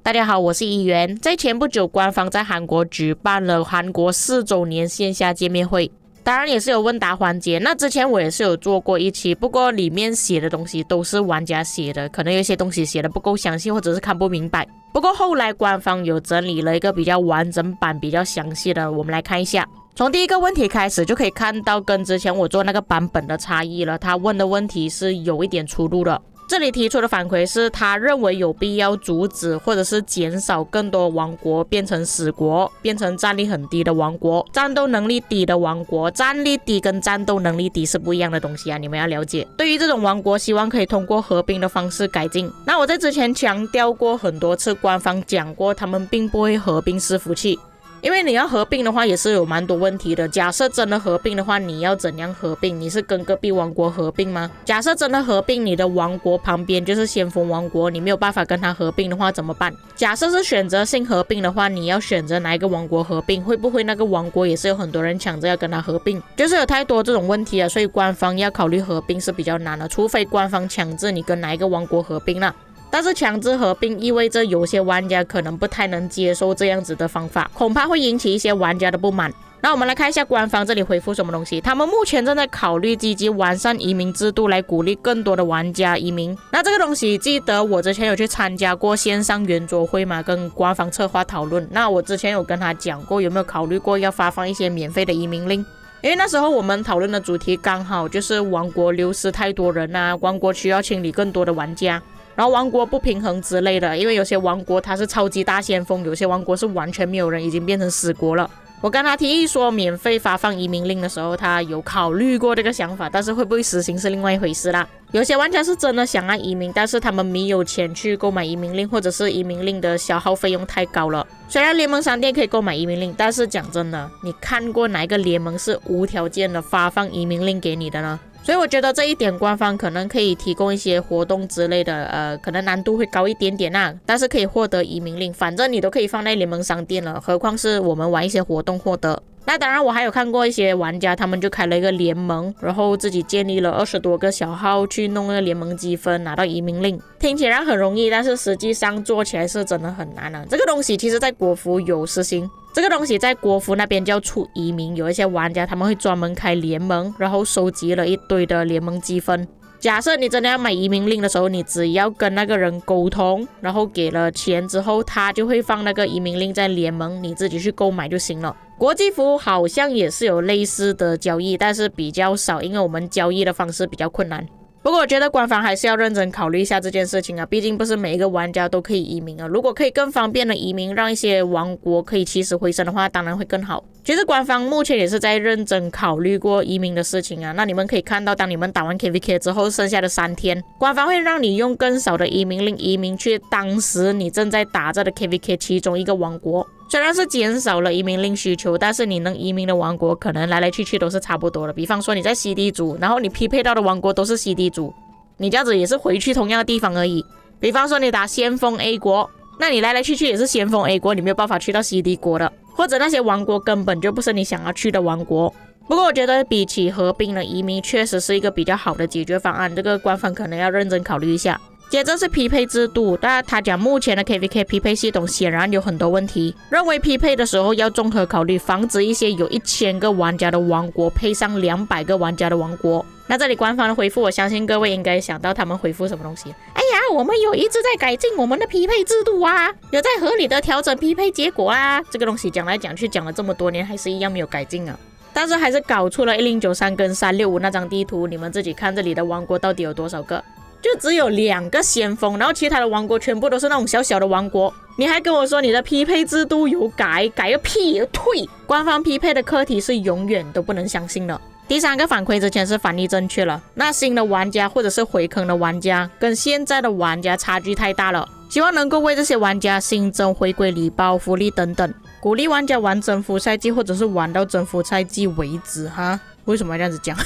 大家好，我是议员。在前不久，官方在韩国举办了韩国4周年线下见面会，当然也是有问答环节。那之前我也是有做过一期，不过里面写的东西都是玩家写的，可能有些东西写的不够详细，或者是看不明白。不过后来官方有整理了一个比较完整版、比较详细的，我们来看一下。从第一个问题开始就可以看到跟之前我做那个版本的差异了，他问的问题是有一点出入的。这里提出的反馈是他认为有必要阻止或者是减少更多王国变成死国，变成战力很低的王国，战斗能力低的王国。战力低跟战斗能力低是不一样的东西啊，你们要了解。对于这种王国，希望可以通过合并的方式改进。那我在之前强调过很多次，官方讲过他们并不会合并伺服器，因为你要合并的话也是有蛮多问题的。假设真的合并的话，你要怎样合并？你是跟隔壁王国合并吗？假设真的合并，你的王国旁边就是先锋王国，你没有办法跟他合并的话怎么办？假设是选择性合并的话，你要选择哪一个王国合并？会不会那个王国也是有很多人抢着要跟他合并？就是有太多这种问题了，所以官方要考虑合并是比较难的，除非官方强制你跟哪一个王国合并啦。但是强制合并意味着有些玩家可能不太能接受这样子的方法，恐怕会引起一些玩家的不满。那我们来看一下官方这里回复什么东西。他们目前正在考虑积极完善移民制度，来鼓励更多的玩家移民。那这个东西记得我之前有去参加过线上圆桌会嘛，跟官方策划讨论。那我之前有跟他讲过，有没有考虑过要发放一些免费的移民令？因为那时候我们讨论的主题刚好就是王国流失太多人啊，王国需要清理更多的玩家，然后王国不平衡之类的。因为有些王国它是超级大先锋，有些王国是完全没有人，已经变成死国了。我跟他提议说免费发放移民令的时候，他有考虑过这个想法，但是会不会实行是另外一回事啦。有些玩家是真的想要移民，但是他们没有钱去购买移民令，或者是移民令的消耗费用太高了。虽然联盟商店可以购买移民令，但是讲真的，你看过哪一个联盟是无条件的发放移民令给你的呢？所以我觉得这一点官方可能可以提供一些活动之类的，可能难度会高一点点啊，但是可以获得移民令，反正你都可以放在联盟商店了，何况是我们玩一些活动获得。那当然我还有看过一些玩家，他们就开了一个联盟，然后自己建立了20多个小号去弄那个联盟积分，拿到移民令。听起来很容易，但是实际上做起来是真的很难啊。这个东西其实在国服有实行，这个东西在国服那边叫出移民，有一些玩家他们会专门开联盟，然后收集了一堆的联盟积分。假设你真的要买移民令的时候，你只要跟那个人沟通，然后给了钱之后，他就会放那个移民令在联盟，你自己去购买就行了。国际服好像也是有类似的交易，但是比较少，因为我们交易的方式比较困难。不过我觉得官方还是要认真考虑一下这件事情啊，毕竟不是每一个玩家都可以移民啊。如果可以更方便的移民，让一些王国可以起死回生的话，当然会更好。其实官方目前也是在认真考虑过移民的事情啊。那你们可以看到，当你们打完 KVK 之后，剩下的3天，官方会让你用更少的移民令移民去当时你正在打着的 KVK 其中一个王国。虽然是减少了移民令需求，但是你能移民的王国可能来来去去都是差不多的。比方说你在 CD 组，然后你匹配到的王国都是 CD 组，你这样子也是回去同样的地方而已。比方说你打先锋 A 国，那你来来去去也是先锋 A 国，你没有办法去到 CD 国的，或者那些王国根本就不是你想要去的王国。不过我觉得比起合并的移民，确实是一个比较好的解决方案，这个官方可能要认真考虑一下。接着是匹配制度，但他讲目前的 KVK 匹配系统显然有很多问题，认为匹配的时候要综合考虑，防止一些有1000个玩家的王国配上200个玩家的王国。那这里官方的回复，我相信各位应该想到他们回复什么东西。哎呀，我们有一直在改进我们的匹配制度啊，有在合理的调整匹配结果啊。这个东西讲来讲去讲了这么多年，还是一样没有改进啊。但是还是搞出了1093跟365那张地图，你们自己看这里的王国到底有多少个？就只有2个先锋，然后其他的王国全部都是那种小小的王国。你还跟我说你的匹配制度有改个屁，退！官方匹配的课题是永远都不能相信的。第3个反馈之前是翻译正确了，那新的玩家或者是回坑的玩家跟现在的玩家差距太大了，希望能够为这些玩家新增回归礼包、福利等等，鼓励玩家玩征服赛季或者是玩到征服赛季为止哈。为什么要这样子讲？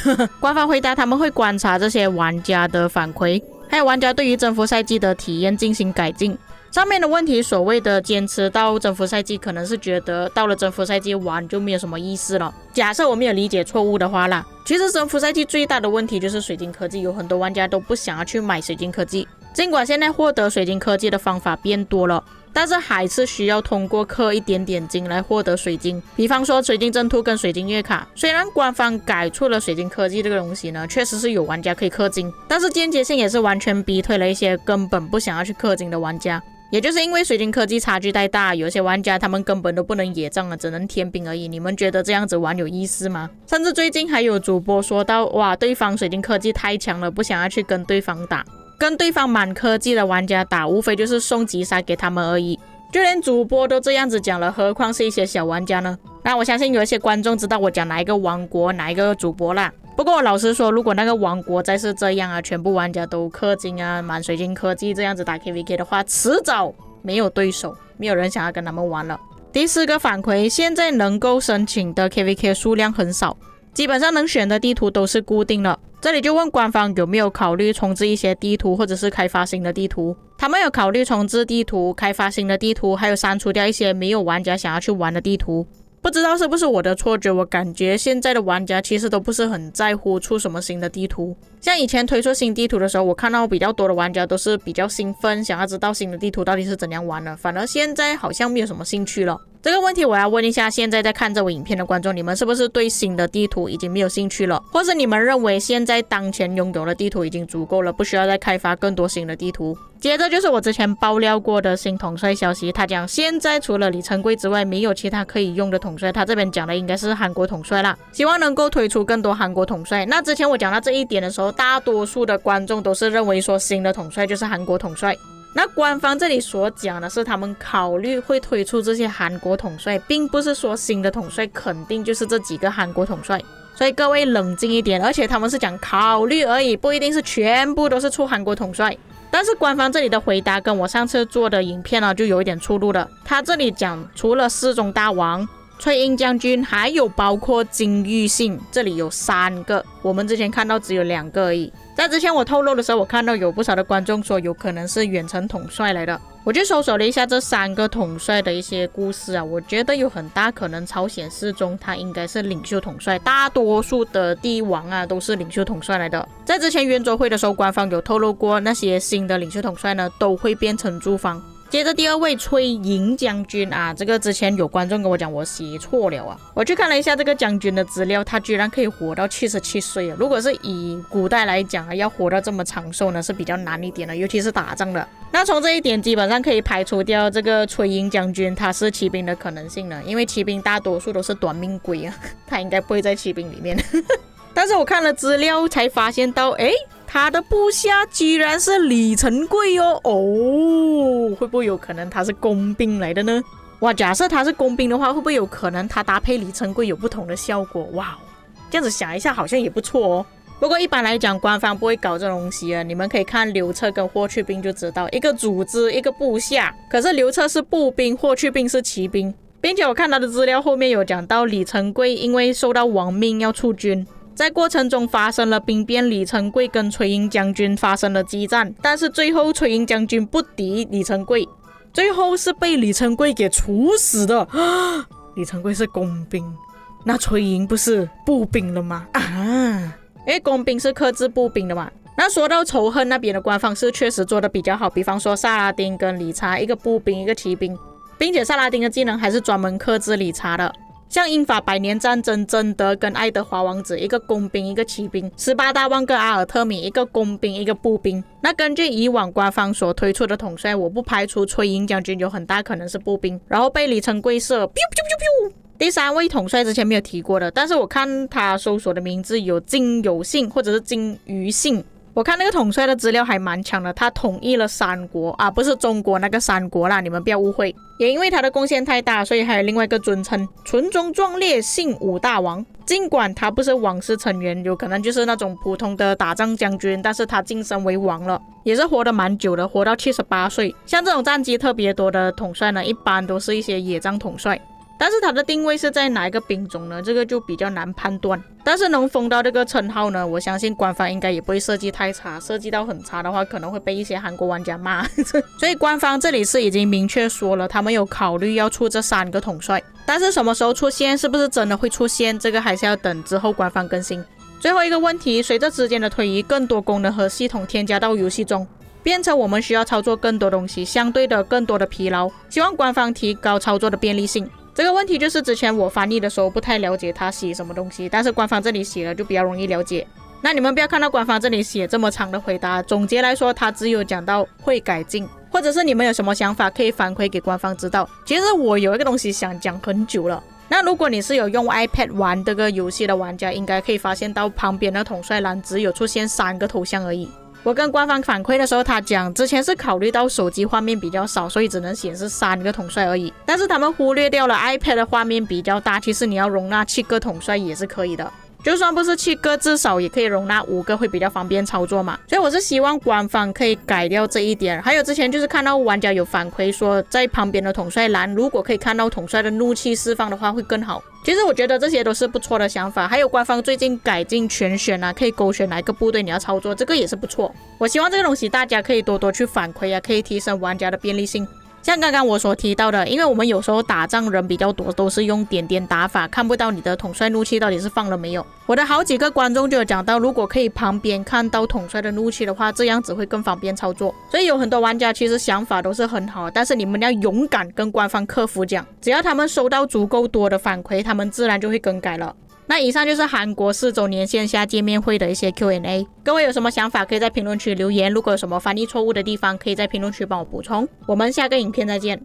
官方回答他们会观察这些玩家的反馈，还有玩家对于征服赛季的体验进行改进。上面的问题所谓的坚持到征服赛季，可能是觉得到了征服赛季玩就没有什么意思了。假设我没有理解错误的话啦，其实征服赛季最大的问题就是水晶科技，有很多玩家都不想要去买水晶科技。尽管现在获得水晶科技的方法变多了，但是还是需要通过氪一点点金来获得水晶，比方说水晶阵图跟水晶月卡。虽然官方改出了水晶科技这个东西呢，确实是有玩家可以氪金，但是间接性也是完全逼退了一些根本不想要去氪金的玩家。也就是因为水晶科技差距太大，有些玩家他们根本都不能野仗了，只能天兵而已。你们觉得这样子玩有意思吗？甚至最近还有主播说到，哇，对方水晶科技太强了，不想要去跟对方打，跟对方满科技的玩家打，无非就是送击杀给他们而已。就连主播都这样子讲了，何况是一些小玩家呢？那我相信有一些观众知道我讲哪一个王国哪一个主播啦。不过我老实说，如果那个王国再是这样啊，全部玩家都氪金啊，满水晶科技这样子打 KVK 的话，迟早没有对手，没有人想要跟他们玩了。第4个反馈，现在能够申请的 KVK 数量很少，基本上能选的地图都是固定了。这里就问官方有没有考虑重置一些地图，或者是开发新的地图。他们有考虑重置地图、开发新的地图，还有删除掉一些没有玩家想要去玩的地图。不知道是不是我的错觉，我感觉现在的玩家其实都不是很在乎出什么新的地图。像以前推出新地图的时候，我看到比较多的玩家都是比较兴奋，想要知道新的地图到底是怎样玩的，反而现在好像没有什么兴趣了。这个问题我要问一下现在在看这部影片的观众，你们是不是对新的地图已经没有兴趣了？或是你们认为现在当前拥有的地图已经足够了，不需要再开发更多新的地图？接着就是我之前爆料过的新统帅消息，他讲现在除了李成桂之外，没有其他可以用的统帅。他这边讲的应该是韩国统帅啦，希望能够推出更多韩国统帅。那之前我讲到这一点的时候，大多数的观众都是认为说新的统帅就是韩国统帅。那官方这里所讲的是他们考虑会推出这些韩国统帅，并不是说新的统帅肯定就是这几个韩国统帅，所以各位冷静一点。而且他们是讲考虑而已，不一定是全部都是出韩国统帅。但是官方这里的回答跟我上次做的影片呢就有一点出入了。他这里讲除了世宗大王、崔英将军，还有包括金玉信，这里有3个，我们之前看到只有2个而已。在之前我透露的时候，我看到有不少的观众说有可能是远程统帅来的。我就搜索了一下这3个统帅的一些故事啊，我觉得有很大可能朝鲜世宗他应该是领袖统帅，大多数的帝王啊都是领袖统帅来的。在之前圆桌会的时候，官方有透露过那些新的领袖统帅呢都会变成驻方。接着第2位崔营将军啊，这个之前有观众跟我讲我写错了啊，我去看了一下这个将军的资料，他居然可以活到77岁啊！如果是以古代来讲啊，要活到这么长寿呢是比较难一点的，尤其是打仗的。那从这一点基本上可以排除掉这个崔营将军他是骑兵的可能性了，因为骑兵大多数都是短命鬼啊，他应该不会在骑兵里面。但是我看了资料才发现到，他的部下居然是李成桂哦，会不会有可能他是工兵来的呢？哇，假设他是工兵的话，会不会有可能他搭配李成桂有不同的效果？哇，这样子想一下好像也不错哦。不过一般来讲官方不会搞这种东西啊，你们可以看刘彻跟霍去病就知道，一个组织一个部下，可是刘彻是步兵，霍去病是骑兵，并且我看他的资料后面有讲到李成桂因为受到亡命要出军，在过程中发生了兵变，李成桂跟崔营将军发生了激战，但是最后崔营将军不敌李成桂，最后是被李成桂给处死的。李成桂是工兵，那崔营不是步兵了吗？因为工兵是克制步兵的嘛。那说到仇恨那边的官方是确实做的比较好，比方说萨拉丁跟理查，一个步兵一个骑兵，并且萨拉丁的技能还是专门克制理查的。像英法百年战争，贞德跟爱德华王子，一个工兵一个骑兵，斯巴达王跟阿尔特米，一个工兵一个步兵。那根据以往官方所推出的统帅，我不排除崔营将军有很大可能是步兵，然后被李成桂射第3位统帅之前没有提过的，但是我看他搜索的名字有金有信或者是金于信，我看那个统帅的资料还蛮强的，他统一了3国啊，不是中国那个3国啦，你们不要误会。也因为他的贡献太大，所以还有另外一个尊称纯忠壮烈信武大王。尽管他不是王室成员，有可能就是那种普通的打仗将军，但是他晋升为王了，也是活得蛮久的，活到78岁。像这种战绩特别多的统帅呢，一般都是一些野战统帅。但是他的定位是在哪一个兵种呢？这个就比较难判断。但是能封到这个称号呢，我相信官方应该也不会设计太差，设计到很差的话可能会被一些韩国玩家骂。所以官方这里是已经明确说了，他们有考虑要出这3个统帅，但是什么时候出现，是不是真的会出现，这个还是要等之后官方更新。最后一个问题，随着时间的推移，更多功能和系统添加到游戏中，变成我们需要操作更多东西，相对的更多的疲劳。希望官方提高操作的便利性。这个问题就是之前我翻译的时候不太了解它写什么东西，但是官方这里写了就比较容易了解。那你们不要看到官方这里写这么长的回答，总结来说它只有讲到会改进，或者是你们有什么想法可以反馈给官方知道。其实我有一个东西想讲很久了，那如果你是有用 iPad 玩这个游戏的玩家，应该可以发现到旁边的统帅栏只有出现3个头像而已。我跟官方反馈的时候，他讲之前是考虑到手机画面比较少，所以只能显示3个统帅而已，但是他们忽略掉了 iPad 的画面比较大，其实你要容纳7个统帅也是可以的，就算不是7个，至少也可以容纳5个，会比较方便操作嘛。所以我是希望官方可以改掉这一点。还有之前就是看到玩家有反馈说，在旁边的统帅栏如果可以看到统帅的怒气释放的话会更好。其实我觉得这些都是不错的想法。还有官方最近改进全选啊，可以勾选哪一个部队你要操作，这个也是不错。我希望这个东西大家可以多多去反馈啊，可以提升玩家的便利性。像刚刚我所提到的，因为我们有时候打仗人比较多，都是用点点打法，看不到你的统帅怒气到底是放了没有。我的好几个观众就有讲到，如果可以旁边看到统帅的怒气的话，这样子会更方便操作。所以有很多玩家其实想法都是很好，但是你们要勇敢跟官方客服讲，只要他们收到足够多的反馈，他们自然就会更改了。那以上就是韩国4周年线下见面会的一些 Q&A， 各位有什么想法可以在评论区留言，如果有什么翻译错误的地方可以在评论区帮我补充。我们下个影片再见。